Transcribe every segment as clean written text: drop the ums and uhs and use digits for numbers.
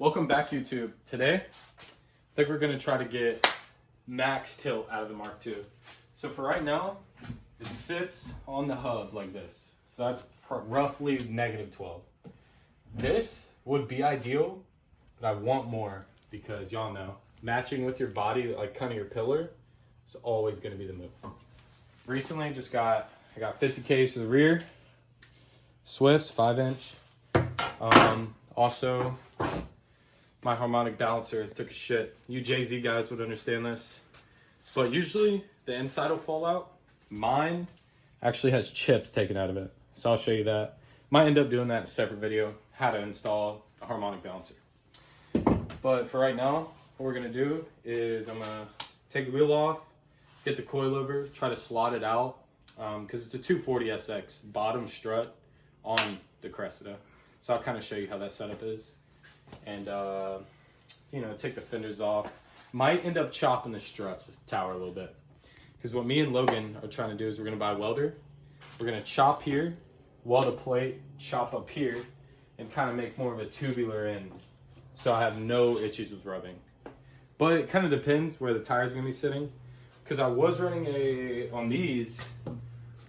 Welcome back, YouTube. Today, I think we're gonna try to get max tilt out of the Mark II. So for right now, it sits on the hub like this. So that's roughly -12. This would be ideal, but I want more because y'all know, matching with your body, like kind of your pillar, is always gonna be the move. Recently, I got 50Ks for the rear, Swifts, 5-inch. Also, my harmonic balancers took a shit. You Jay-Z guys would understand this. But usually the inside will fall out. Mine actually has chips taken out of it. So I'll show you that. Might end up doing that in a separate video, how to install a harmonic balancer. But for right now, what we're gonna do is I'm gonna take the wheel off, get the coilover, try to slot it out. Because it's a 240 SX bottom strut on the Cressida. So I'll kind of show you how that setup is. And, take the fenders off. Might end up chopping the struts tower a little bit. Because what me and Logan are trying to do is we're going to buy a welder. We're going to chop here, weld a plate, chop up here, and kind of make more of a tubular end. So I have no issues with rubbing. But it kind of depends where the tire's going to be sitting. Because I was running on these,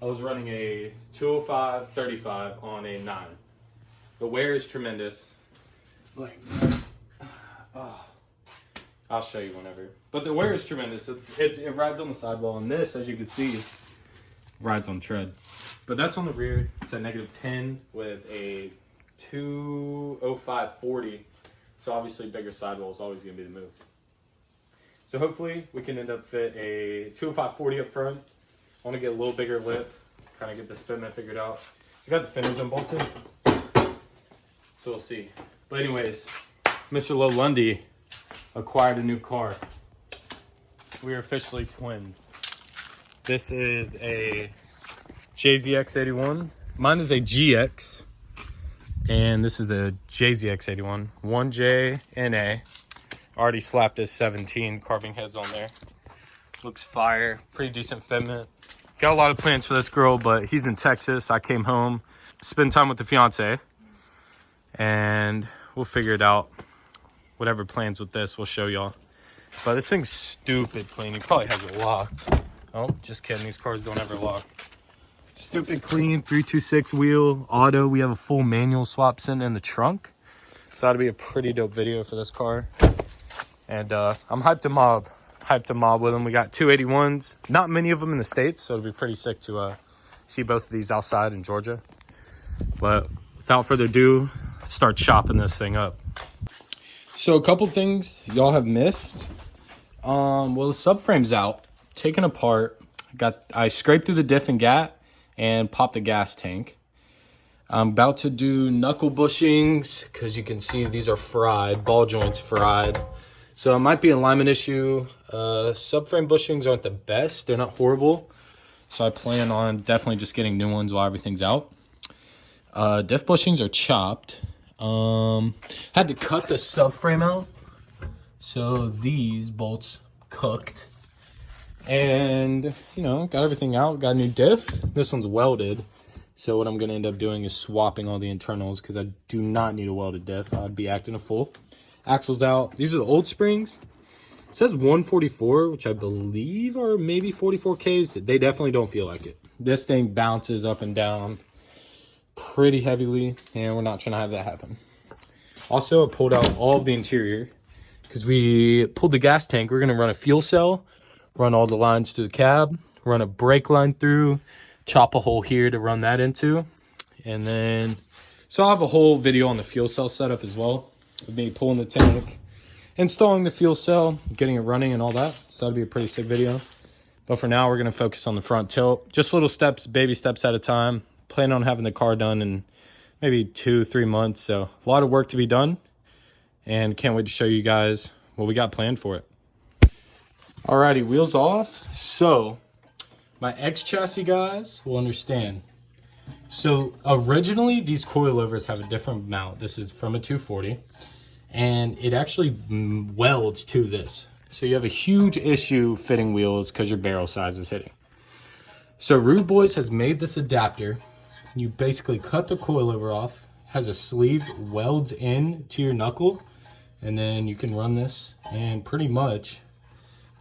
I was running a 205/35 on a 9. The wear is tremendous. Like, I'll show you whenever. But the wear is tremendous. It rides on the sidewall, and this, as you can see, rides on tread. But that's on the rear. It's a -10 with a 205/40. So obviously, bigger sidewall is always going to be the move. So hopefully, we can end up fit a 205/40 up front. I want to get a little bigger lip, kind of get this fitment figured out. So I got the fenders unbolted. So we'll see. But anyways, Mr. Low Lundy acquired a new car. We are officially twins. This is a JZX81. Mine is a GX. And this is a JZX81. 1J and A. Already slapped his 17 carving heads on there. Looks fire. Pretty decent fitment. Got a lot of plans for this girl, but he's in Texas. I came home to spend time with the fiance. And we'll figure it out. Whatever plans with this, we'll show y'all. But this thing's stupid clean. He probably has it locked. Oh, just kidding. These cars don't ever lock. Stupid clean, 326 wheel, auto. We have a full manual swap sitting in the trunk. So that'll be a pretty dope video for this car. And I'm hyped to mob. With them. We got 281s. Not many of them in the States, so it'll be pretty sick to see both of these outside in Georgia. But without further ado, start chopping this thing up. So a couple things y'all have missed. Well, the subframe's out, taken apart. I scraped through the diff and gat and popped the gas tank. I'm about to do knuckle bushings because you can see these are fried, ball joints fried. So it might be an alignment issue. Subframe bushings aren't the best. They're not horrible. So I plan on definitely just getting new ones while everything's out. Diff bushings are chopped. Had to cut the subframe out. So these bolts cooked. And, got everything out. Got a new diff. This one's welded. So what I'm going to end up doing is swapping all the internals because I do not need a welded diff. I'd be acting a fool. Axles out. These are the old springs. It says 144, which I believe are maybe 44Ks. They definitely don't feel like it. This thing bounces up and down pretty heavily, and we're not trying to have that happen. Also, I pulled out all of the interior because we pulled the gas tank. We're going to run a fuel cell, run all the lines through the cab, run a brake line through, chop a hole here to run that into. And then, so I'll have a whole video on the fuel cell setup as well. With me pulling the tank, installing the fuel cell, getting it running and all that. So that'll be a pretty sick video. But for now, we're going to focus on the front tilt. Just little steps, baby steps at a time. Plan on having the car done in maybe 2-3 months. So a lot of work to be done. And can't wait to show you guys what we got planned for it. Alrighty, wheels off. So my X chassis guys will understand. So originally these coilovers have a different mount. This is from a 240 and it actually welds to this. So you have a huge issue fitting wheels because your barrel size is hitting. So Rude Boys has made this adapter. You basically cut the coilover off, has a sleeve, welds in to your knuckle, And then you can run this and pretty much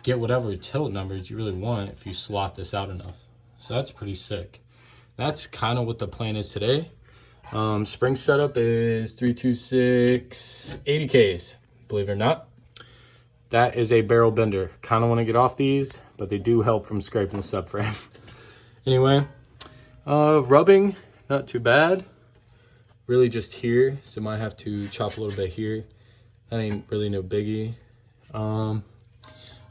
get whatever tilt numbers you really want if you slot this out enough. So that's pretty sick. That's kind of what the plan is today. Spring setup is 326 80Ks, believe it or not. That is a barrel bender. Kind of want to get off these, but they do help from scraping the subframe. Anyway, rubbing, not too bad. Really just here, so might have to chop a little bit here. That ain't really no biggie. Other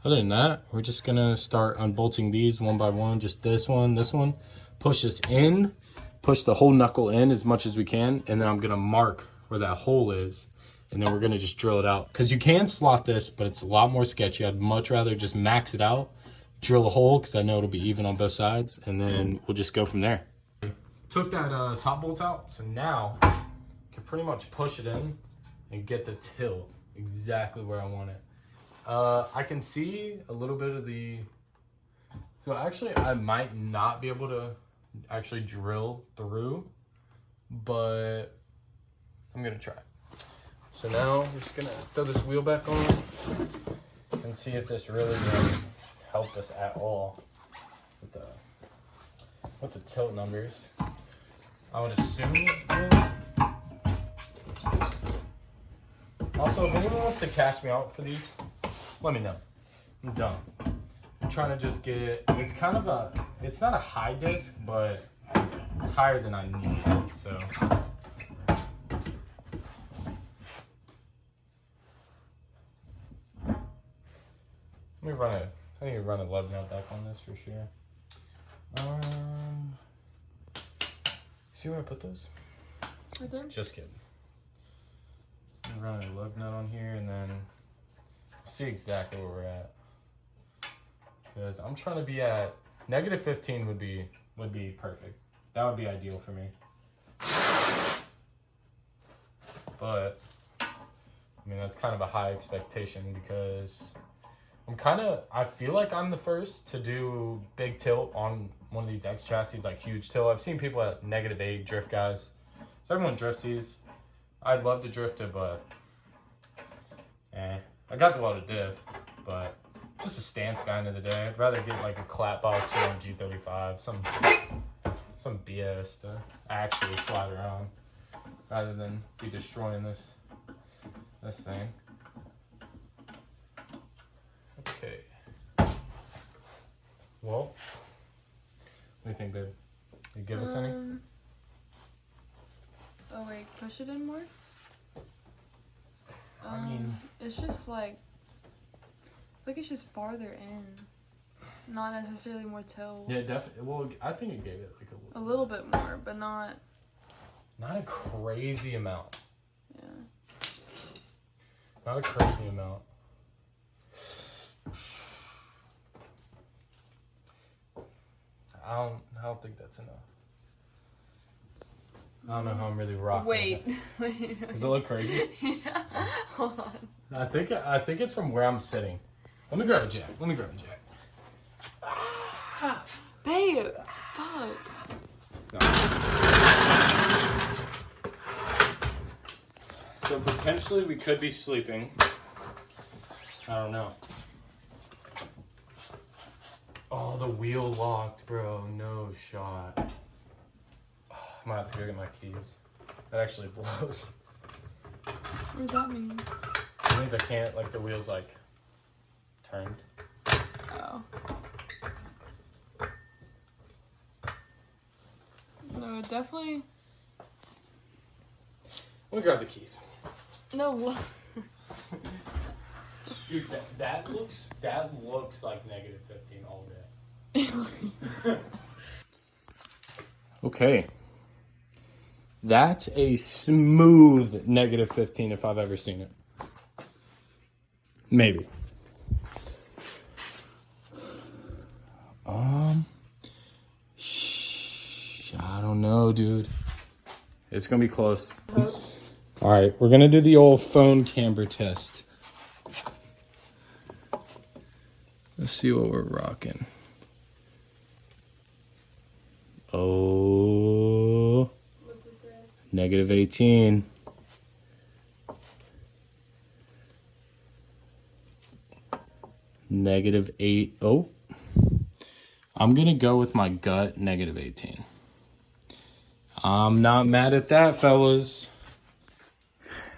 than that, we're just gonna start unbolting these one by one. Just this one. Push this in, push the whole knuckle in as much as we can, and then I'm gonna mark where that hole is, and then we're gonna just drill it out. Because you can slot this, but it's a lot more sketchy. I'd much rather just max it out, drill a hole, because I know it'll be even on both sides, and then we'll just go from there. Took that top bolt out, so now I can pretty much push it in and get the tilt exactly where I want it. I can see a little bit of the, so actually I might not be able to actually drill through, but I'm gonna try. So now we're just gonna throw this wheel back on and see if this really helped us at all with the tilt numbers. I would assume it will. Also, if anyone wants to cash me out for these, let me know. I'm done. I'm trying to just get, it's kind of a, it's not a high disc, but it's higher than I need, so. Let me run a, I need to run a lug nut back on this for sure. See where I put those? Right there? Just kidding. I'm running a lug nut on here and then see exactly where we're at. Because I'm trying to be at -15 would be perfect. That would be ideal for me. But I mean that's kind of a high expectation because I feel like I'm the first to do big tilt on one of these X chassis, like huge tilt. I've seen people at -8 drift guys. So everyone drifts these. I'd love to drift it, but I got the lot of diff, but just a stance guy end of the day. I'd rather get like a clap box on G35, some BS to actually slide around rather than be destroying this thing. Okay. Well, what do you think, babe? You give us any? Oh wait, push it in more? I mean, it's just like, I think it's just farther in, not necessarily more tilt. Yeah, definitely. Well, I think it gave it like a little bit more, but not a crazy amount. Yeah. Not a crazy amount. I don't think that's enough. I don't know how I'm really rocking. Wait. Does it look crazy? Yeah. Hold on. I think it's from where I'm sitting. Let me grab a jack. Babe, fuck. No. So potentially we could be sleeping. I don't know. Oh, the wheel locked, bro. No shot. Oh, I might have to go get my keys. That actually blows. What does that mean? It means I can't, like, the wheel's, like, turned. Oh. No, it definitely... Let me grab the keys. No, what? Dude, that looks like -15 all day. Okay. That's a smooth -15 if I've ever seen it. Maybe. I don't know, dude. It's gonna be close. All right, we're gonna do the old phone camber test. Let's see what we're rocking. Oh. What's it say? -18. -8. Oh, I'm gonna go with my gut, -18. I'm not mad at that, fellas.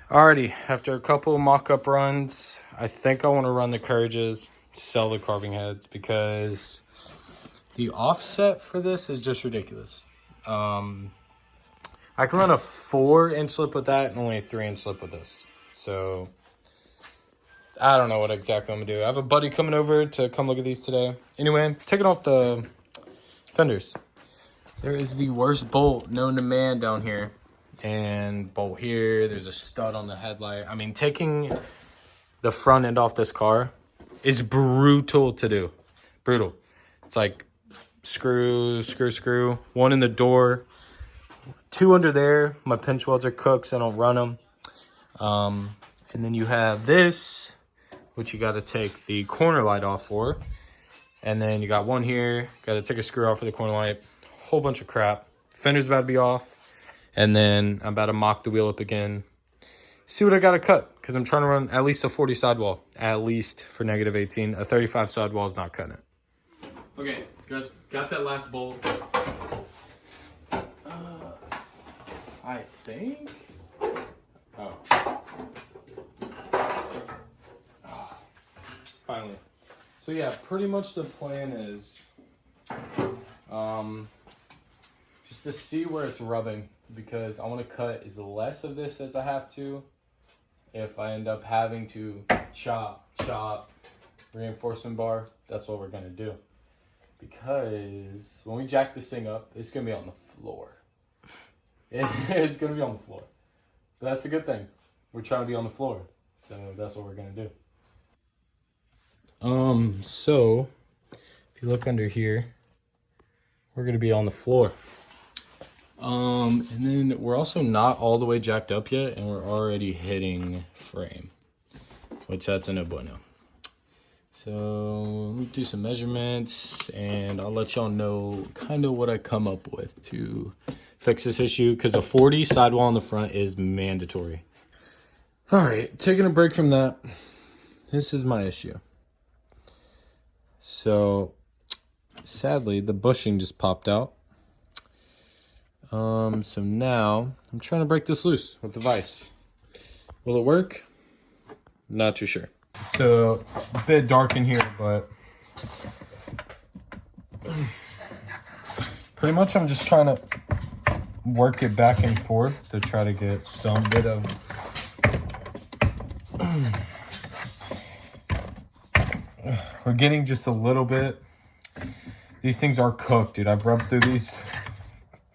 Alrighty, after a couple of mock-up runs, I think I want to run the Courages, sell the carving heads, because the offset for this is just ridiculous. I can run a 4-inch lip with that and only a 3-inch lip with this. So I don't know what exactly I'm gonna do. I have a buddy coming over to come look at these today. Anyway, taking off the fenders. There is the worst bolt known to man down here. And bolt here, there's a stud on the headlight. I mean, taking the front end off this car is brutal to do. Brutal. It's like screw, one in the door, 2 under there. My pinch welds are cooked, so I don't run them. And then you have this, which you got to take the corner light off for. And then you got one here, got to take a screw off for the corner light. Whole bunch of crap. Fender's about to be off. And then I'm about to mock the wheel up again. See what I got to cut, because I'm trying to run at least a 40 sidewall, at least for -18. A 35 sidewall is not cutting it. Okay, got that last bolt. I think. Oh. Finally. So yeah, pretty much the plan is just to see where it's rubbing, because I want to cut as less of this as I have to. If I end up having to chop reinforcement bar, that's what we're gonna do. Because when we jack this thing up, it's gonna be on the floor. It's gonna be on the floor. But that's a good thing. We're trying to be on the floor, so that's what we're gonna do. So if you look under here, we're gonna be on the floor. And then we're also not all the way jacked up yet, and we're already hitting frame, which that's a no bueno. So let me do some measurements, and I'll let y'all know kind of what I come up with to fix this issue, because a 40 sidewall on the front is mandatory. All right, taking a break from that. This is my issue. So sadly, the bushing just popped out. So now I'm trying to break this loose with the vise. Will it work? Not too sure. It's a bit dark in here, but pretty much I'm just trying to work it back and forth to try to get some bit of we're getting just a little bit. These things are cooked, dude. I've rubbed through these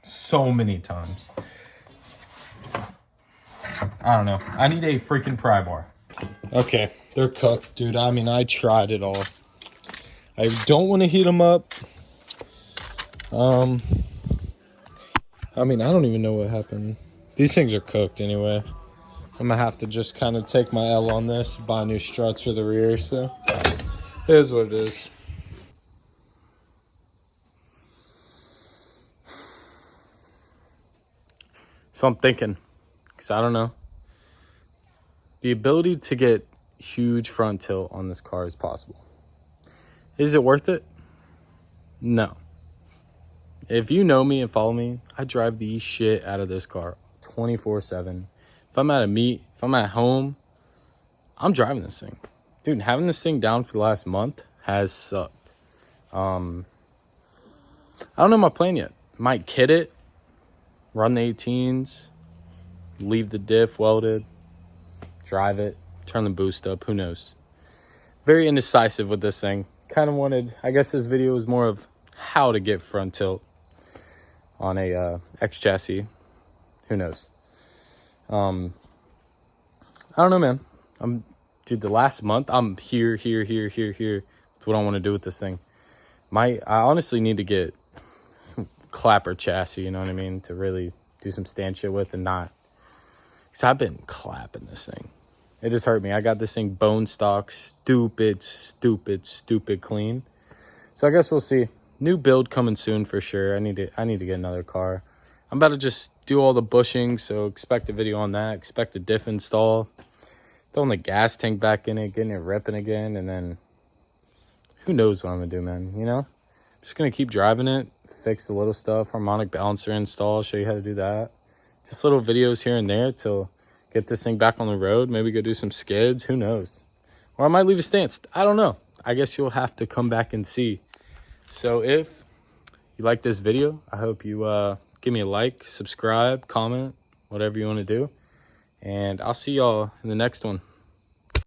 so many times. I don't know. I need a freaking pry bar. Okay, they're cooked, dude. I mean, I tried it all. I don't want to heat them up. I mean, I don't even know what happened. These things are cooked anyway. I'm gonna have to just kind of take my L on this, buy new struts for the rear, so it is what it is. So I'm thinking, because I don't know, the ability to get huge front tilt on this car is possible. Is it worth it? No. If you know me and follow me, I drive the shit out of this car 24/7. If I'm at a meet, if I'm at home, I'm driving this thing. Dude, having this thing down for the last month has sucked. I don't know my plan yet. Might kit it, run the 18s, leave the diff welded, drive it, turn the boost up, who knows. Very indecisive with this thing. Kind of wanted, I guess this video was more of how to get front tilt on a X chassis. Who knows? I don't know, man. Dude, the last month, I'm here with what I want to do with this thing. I honestly need to get some clapper chassis, you know what I mean, to really do some stand shit with and not. Because I've been clapping this thing. It just hurt me. I got this thing bone stock, stupid clean. So I guess we'll see. New build coming soon for sure. I need to get another car. I'm about to just do all the bushing, so expect a video on that. Expect a diff install. Throwing the gas tank back in it, getting it ripping again, and then who knows what I'm gonna do, man, you know? Just gonna keep driving it, fix the little stuff, harmonic balancer install, show you how to do that. Just little videos here and there till get this thing back on the road. Maybe go do some skids, who knows? Or I might leave a stance, I don't know. I guess you'll have to come back and see. So if you like this video, I hope you give me a like, subscribe, comment, whatever you wanna do. And I'll see y'all in the next one.